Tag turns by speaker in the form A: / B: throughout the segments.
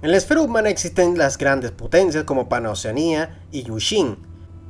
A: En la esfera humana existen las grandes potencias como Panoceanía y Yushin,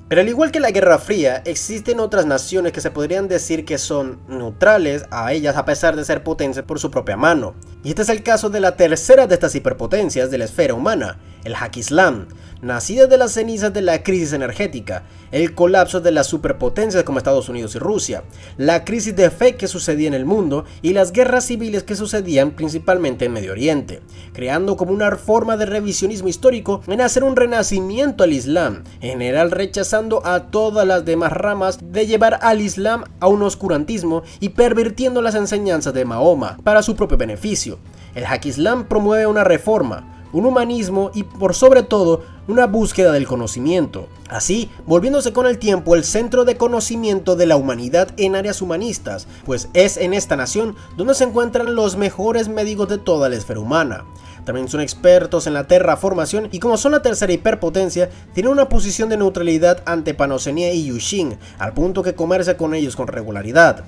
A: pero al igual que la Guerra Fría, existen otras naciones que se podrían decir que son neutrales a ellas a pesar de ser potencias por su propia mano. Y este es el caso de la tercera de estas hiperpotencias de la esfera humana, el Haqqislam, nacida de las cenizas de la crisis energética, el colapso de las superpotencias como Estados Unidos y Rusia, la crisis de fe que sucedía en el mundo y las guerras civiles que sucedían principalmente en Medio Oriente, creando como una forma de revisionismo histórico en hacer un renacimiento al Islam, en general rechazando a todas las demás ramas de llevar al Islam a un oscurantismo y pervirtiendo las enseñanzas de Mahoma para su propio beneficio. El Haqqislam promueve una reforma, un humanismo y por sobre todo una búsqueda del conocimiento, así volviéndose con el tiempo el centro de conocimiento de la humanidad en áreas humanistas, pues es en esta nación donde se encuentran los mejores médicos de toda la esfera humana. También son expertos en la terraformación y como son la tercera hiperpotencia, tienen una posición de neutralidad ante Panoceanía y Yushin, al punto que comercia con ellos con regularidad.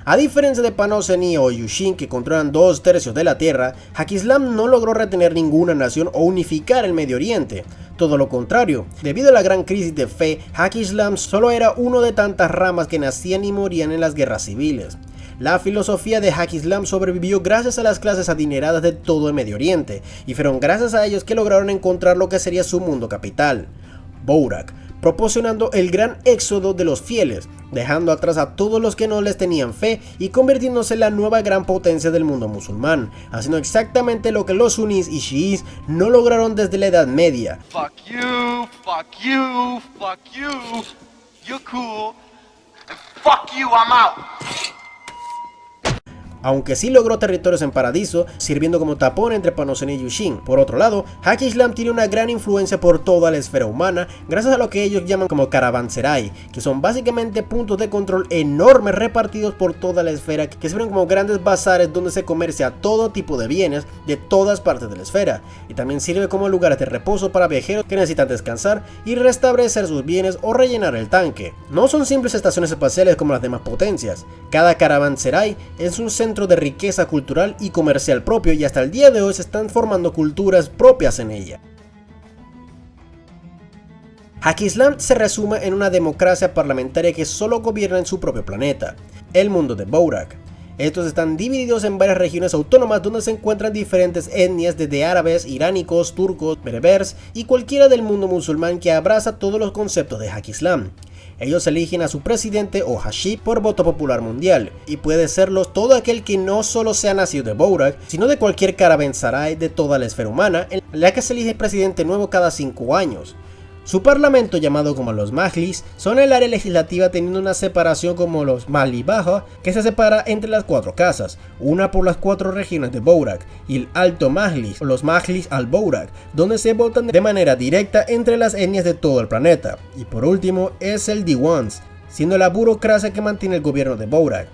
A: A diferencia de Panoceanía o Yushin, que controlan 2/3 de la Tierra, Haqqislam no logró retener ninguna nación o unificar el Medio Oriente. Todo lo contrario, debido a la gran crisis de fe, Haqqislam solo era uno de tantas ramas que nacían y morían en las guerras civiles. La filosofía de Haqqislam sobrevivió gracias a las clases adineradas de todo el Medio Oriente, y fueron gracias a ellos que lograron encontrar lo que sería su mundo capital, Bouraq, proporcionando el gran éxodo de los fieles, dejando atrás a todos los que no les tenían fe y convirtiéndose en la nueva gran potencia del mundo musulmán, haciendo exactamente lo que los sunís y chiíes no lograron desde la Edad Media.
B: Fuck you, fuck you, fuck you, you're cool, and fuck you, I'm out.
A: Aunque sí logró territorios en Paradiso, sirviendo como tapón entre Panoceanía y Yushin. Por otro lado, Haqqislam tiene una gran influencia por toda la esfera humana, gracias a lo que ellos llaman como caravanserai, que son básicamente puntos de control enormes repartidos por toda la esfera, que sirven como grandes bazares donde se comercia todo tipo de bienes de todas partes de la esfera, y también sirve como lugares de reposo para viajeros que necesitan descansar y restablecer sus bienes o rellenar el tanque. No son simples estaciones espaciales como las demás potencias, cada caravanserai es un centro de riqueza cultural y comercial propio y hasta el día de hoy se están formando culturas propias en ella. Haqqislam se resume en una democracia parlamentaria que solo gobierna en su propio planeta, el mundo de Bouraq. Estos están divididos en varias regiones autónomas donde se encuentran diferentes etnias desde árabes, iránicos, turcos, bereberes y cualquiera del mundo musulmán que abraza todos los conceptos de Haqqislam. Ellos eligen a su presidente o Hashib por voto popular mundial, y puede serlo todo aquel que no solo sea nacido de Bouraq, sino de cualquier caravanserai de toda la esfera humana, en la que se elige presidente nuevo cada 5 años. Su parlamento, llamado como los Majlis, son el área legislativa teniendo una separación como los Mali Baja, que se separa entre las 4 casas, una por las 4 regiones de Bouraq, y el Alto Majlis, o los Majlis al Bouraq, donde se votan de manera directa entre las etnias de todo el planeta. Y por último es el Diwans, siendo la burocracia que mantiene el gobierno de Bouraq.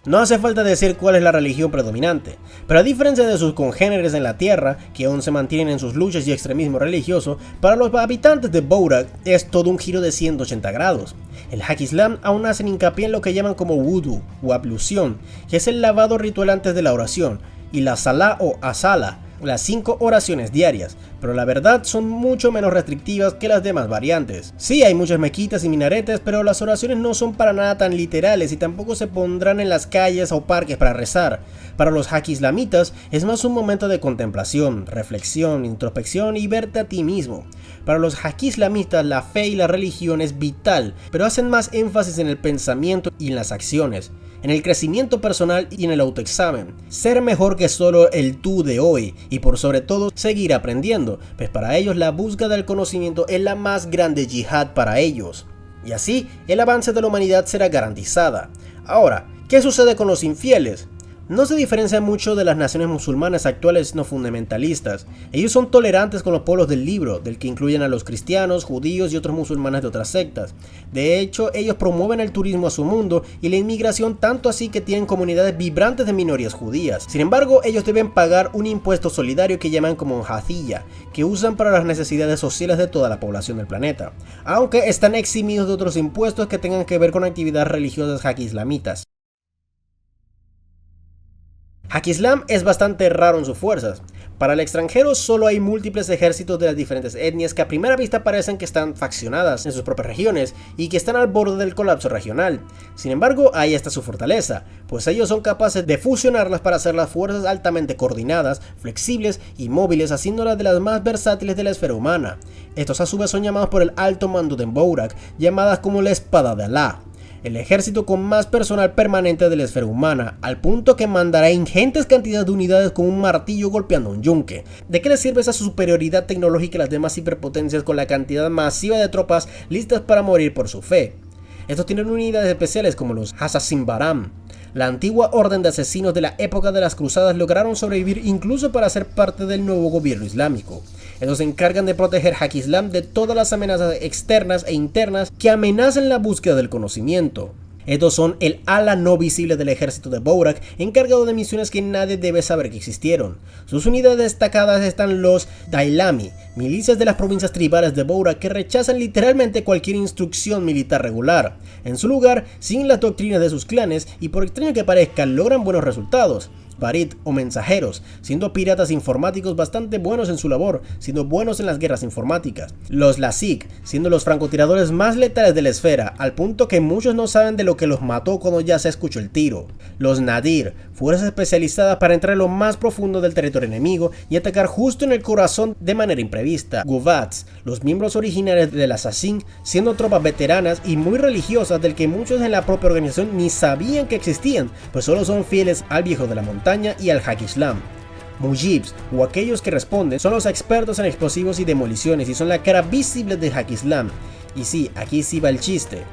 A: No hace falta decir cuál es la religión predominante, pero a diferencia de sus congéneres en la tierra, que aún se mantienen en sus luchas y extremismo religioso, para los habitantes de Bouraq es todo un giro de 180 grados. El Haqqislam aún hacen hincapié en lo que llaman como wudu o ablución, que es el lavado ritual antes de la oración, y la salah o asala, las 5 oraciones diarias, pero la verdad son mucho menos restrictivas que las demás variantes. Sí, hay muchas mezquitas y minaretes, pero las oraciones no son para nada tan literales y tampoco se pondrán en las calles o parques para rezar. Para los Haqqislamitas es más un momento de contemplación, reflexión, introspección y verte a ti mismo. Para los Haqqislamitas la fe y la religión es vital, pero hacen más énfasis en el pensamiento y en las acciones, en el crecimiento personal y en el autoexamen, ser mejor que solo el tú de hoy y por sobre todo seguir aprendiendo, pues para ellos la búsqueda del conocimiento es la más grande yihad para ellos. Y así el avance de la humanidad será garantizada. Ahora, ¿qué sucede con los infieles? No se diferencia mucho de las naciones musulmanas actuales no fundamentalistas. Ellos son tolerantes con los pueblos del libro, del que incluyen a los cristianos, judíos y otros musulmanes de otras sectas. De hecho, ellos promueven el turismo a su mundo y la inmigración, tanto así que tienen comunidades vibrantes de minorías judías. Sin embargo, ellos deben pagar un impuesto solidario que llaman como jazilla, que usan para las necesidades sociales de toda la población del planeta, aunque están eximidos de otros impuestos que tengan que ver con actividades religiosas haqqislamitas. Hakislam es bastante raro en sus fuerzas. Para el extranjero solo hay múltiples ejércitos de las diferentes etnias que a primera vista parecen que están faccionadas en sus propias regiones y que están al borde del colapso regional. Sin embargo, ahí está su fortaleza, pues ellos son capaces de fusionarlas para hacer las fuerzas altamente coordinadas, flexibles y móviles, haciéndolas de las más versátiles de la esfera humana. Estos a su vez son llamados por el alto mando de Bouraq, llamadas como la espada de Alá, el ejército con más personal permanente de la esfera humana, al punto que mandará ingentes cantidades de unidades con un martillo golpeando un yunque. ¿De qué les sirve esa superioridad tecnológica a las demás hiperpotencias con la cantidad masiva de tropas listas para morir por su fe? Estos tienen unidades especiales como los Assassin Baram. La antigua orden de asesinos de la época de las cruzadas lograron sobrevivir incluso para ser parte del nuevo gobierno islámico. Estos se encargan de proteger Hakislam de todas las amenazas externas e internas que amenazan la búsqueda del conocimiento. Estos son el ala no visible del ejército de Bouraq, encargado de misiones que nadie debe saber que existieron. Sus unidades destacadas están los Dailami, milicias de las provincias tribales de Bouraq que rechazan literalmente cualquier instrucción militar regular. En su lugar, siguen las doctrinas de sus clanes y, por extraño que parezca, logran buenos resultados. Barit o mensajeros, siendo piratas informáticos bastante buenos en su labor, siendo buenos en las guerras informáticas. Los Lasik, siendo los francotiradores más letales de la esfera, al punto que muchos no saben de lo que los mató cuando ya se escuchó el tiro. Los Nadir, fuerzas especializadas para entrar en lo más profundo del territorio enemigo y atacar justo en el corazón de manera imprevista. Guvats, los miembros originales del Assassin, siendo tropas veteranas y muy religiosas del que muchos en la propia organización ni sabían que existían, pues solo son fieles al viejo de la montaña y al Hakislam. Mujibs, o aquellos que responden, son los expertos en explosivos y demoliciones y son la cara visible de Hakislam. Y sí, aquí sí va el chiste.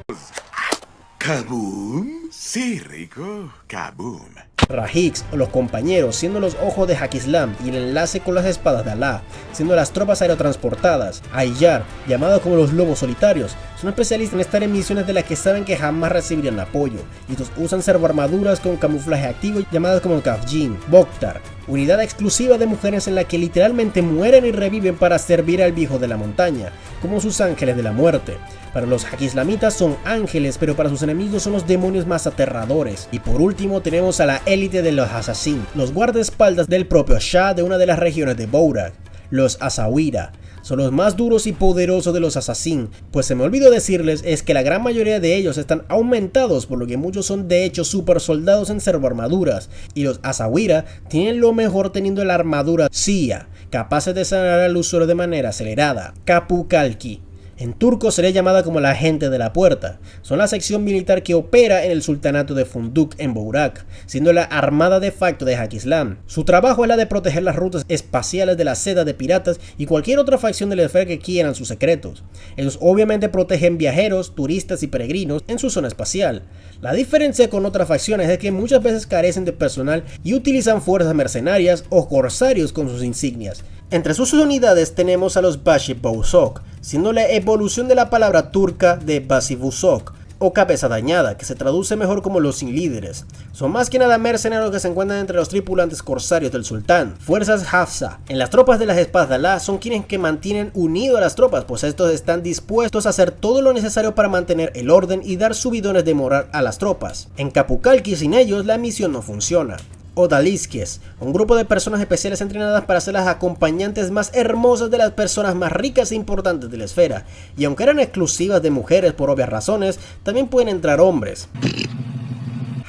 C: ¿Kaboom? Sí, rico. Kaboom.
A: Rahiks, o los compañeros, siendo los ojos de Hakislam y el enlace con las espadas de Alá, siendo las tropas aerotransportadas. Aiyar, llamados como los lobos solitarios, son especialistas en estar en misiones de las que saben que jamás recibirían apoyo, y estos usan servoarmaduras con camuflaje activo llamadas como Kafjin. Boktar, unidad exclusiva de mujeres en la que literalmente mueren y reviven para servir al viejo de la montaña, como sus ángeles de la muerte. Para los Hakislamitas son ángeles, pero para sus enemigos son los demonios más aterradores. Y por último tenemos a la élite de los Assassin, los guardaespaldas del propio Shah de una de las regiones de Bouraq, los Asawira. Son los más duros y poderosos de los Assassin, pues se me olvidó decirles es que la gran mayoría de ellos están aumentados, por lo que muchos son de hecho super soldados en servoarmaduras, y los Asawira tienen lo mejor teniendo la armadura Sia, capaces de sanar al usuario de manera acelerada. Kapu Kalki, en turco sería llamada como la gente de la puerta. Son la sección militar que opera en el sultanato de Funduk en Bouraq, siendo la armada de facto de Hakislam. Su trabajo es la de proteger las rutas espaciales de la seda de piratas y cualquier otra facción de la esfera que quieran sus secretos. Ellos obviamente protegen viajeros, turistas y peregrinos en su zona espacial. La diferencia con otras facciones es que muchas veces carecen de personal y utilizan fuerzas mercenarias o corsarios con sus insignias. Entre sus unidades tenemos a los Bashibusok, siendo la evolución de la palabra turca de Basibusok, o cabeza dañada, que se traduce mejor como los sin líderes. Son más que nada mercenarios que se encuentran entre los tripulantes corsarios del sultán. Fuerzas Hafsa. En las tropas de las espadas de Alá son quienes que mantienen unido a las tropas, pues estos están dispuestos a hacer todo lo necesario para mantener el orden y dar subidones de moral a las tropas. En Kapukalki sin ellos la misión no funciona. Odalisques, un grupo de personas especiales entrenadas para ser las acompañantes más hermosas de las personas más ricas e importantes de la esfera, y aunque eran exclusivas de mujeres por obvias razones, también pueden entrar hombres.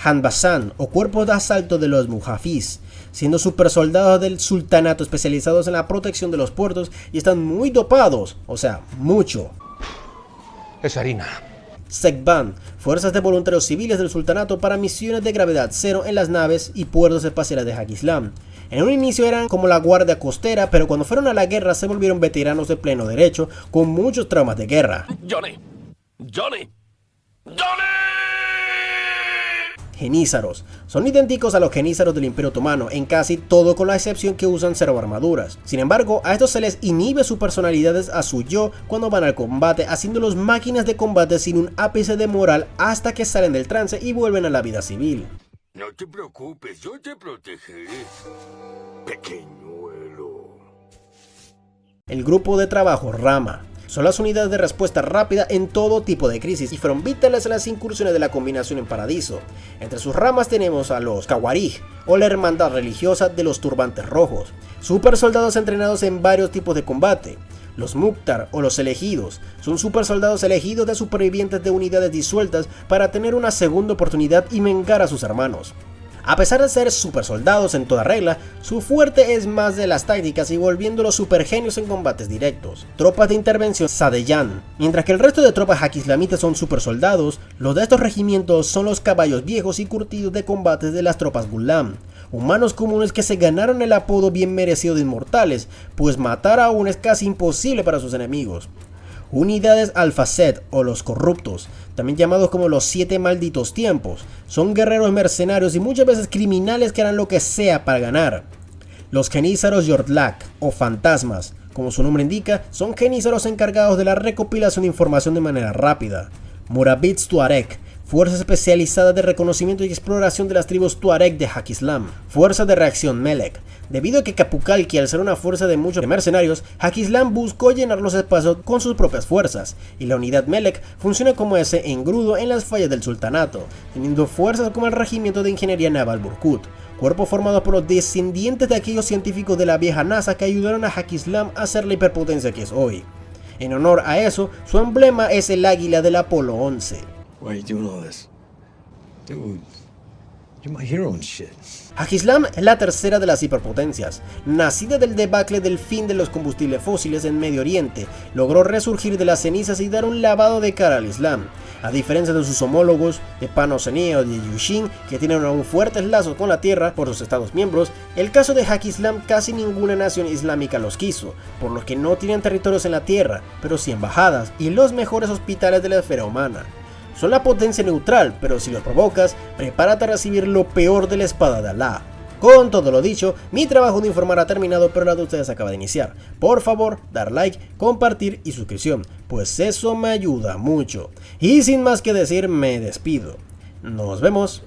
A: Hanbasan, o cuerpos de asalto de los Mujafiz, siendo super soldados del sultanato especializados en la protección de los puertos y están muy dopados, o sea, mucho.
D: Es harina.
A: Sekban, fuerzas de voluntarios civiles del sultanato para misiones de gravedad cero en las naves y puertos espaciales de Hakislam. En un inicio eran como la guardia costera, pero cuando fueron a la guerra se volvieron veteranos de pleno derecho, con muchos traumas de guerra.
D: Johnny.
A: Genízaros. Son idénticos a los genízaros del Imperio Otomano en casi todo, con la excepción que usan servoarmaduras. Sin embargo, a estos se les inhibe sus personalidades a su yo cuando van al combate, haciéndolos máquinas de combate sin un ápice de moral hasta que salen del trance y vuelven a la vida civil.
C: No te preocupes, yo te protegeré, pequeñuelo.
A: El grupo de trabajo Rama. Son las unidades de respuesta rápida en todo tipo de crisis y fueron vitales en las incursiones de la combinación en Paradiso. Entre sus ramas tenemos a los Khawarijh, o la hermandad religiosa de los turbantes rojos, super soldados entrenados en varios tipos de combate. Los Mukhtar o los elegidos son super soldados elegidos de supervivientes de unidades disueltas para tener una segunda oportunidad y vengar a sus hermanos. A pesar de ser super soldados en toda regla, su fuerte es más de las tácticas y volviéndolos super genios en combates directos. Tropas de intervención Sadeyan. Mientras que el resto de tropas hakislamitas son super soldados, los de estos regimientos son los caballos viejos y curtidos de combates de las tropas Ghulam. Humanos comunes que se ganaron el apodo bien merecido de inmortales, pues matar aún es casi imposible para sus enemigos. Unidades Al-Fased o los corruptos, también llamados como los 7 malditos tiempos, son guerreros mercenarios y muchas veces criminales que harán lo que sea para ganar. Los genízaros Yordlak o fantasmas, como su nombre indica, son genízaros encargados de la recopilación de información de manera rápida. Murabids Tuareg, fuerzas especializadas de reconocimiento y exploración de las tribus Tuareg de Hakislam. Fuerza de reacción Melek. Debido a que Kapukalki, al ser una fuerza de muchos mercenarios, Hakislam buscó llenar los espacios con sus propias fuerzas, y la unidad Melek funciona como ese engrudo en las fallas del sultanato, teniendo fuerzas como el regimiento de ingeniería naval Burkut, cuerpo formado por los descendientes de aquellos científicos de la vieja NASA que ayudaron a Hakislam a ser la hiperpotencia que es hoy. En honor a eso, su emblema es el águila del Apolo 11.
E: Why are you doing all this? Dude, you're my hero and shit.
A: Hakislam es la tercera de las hiperpotencias. Nacida del debacle del fin de los combustibles fósiles en Medio Oriente, logró resurgir de las cenizas y dar un lavado de cara al Islam. A diferencia de sus homólogos de Pan-Oceanía o de Yushin, que tienen aún fuertes lazos con la Tierra por sus estados miembros, el caso de Hakislam casi ninguna nación islámica los quiso, por lo que no tienen territorios en la Tierra, pero sí embajadas y los mejores hospitales de la esfera humana. Son la potencia neutral, pero si los provocas, prepárate a recibir lo peor de la espada de Alá. Con todo lo dicho, mi trabajo de informar ha terminado, pero la de ustedes acaba de iniciar. Por favor, dar like, compartir y suscripción, pues eso me ayuda mucho. Y sin más que decir, me despido. Nos vemos.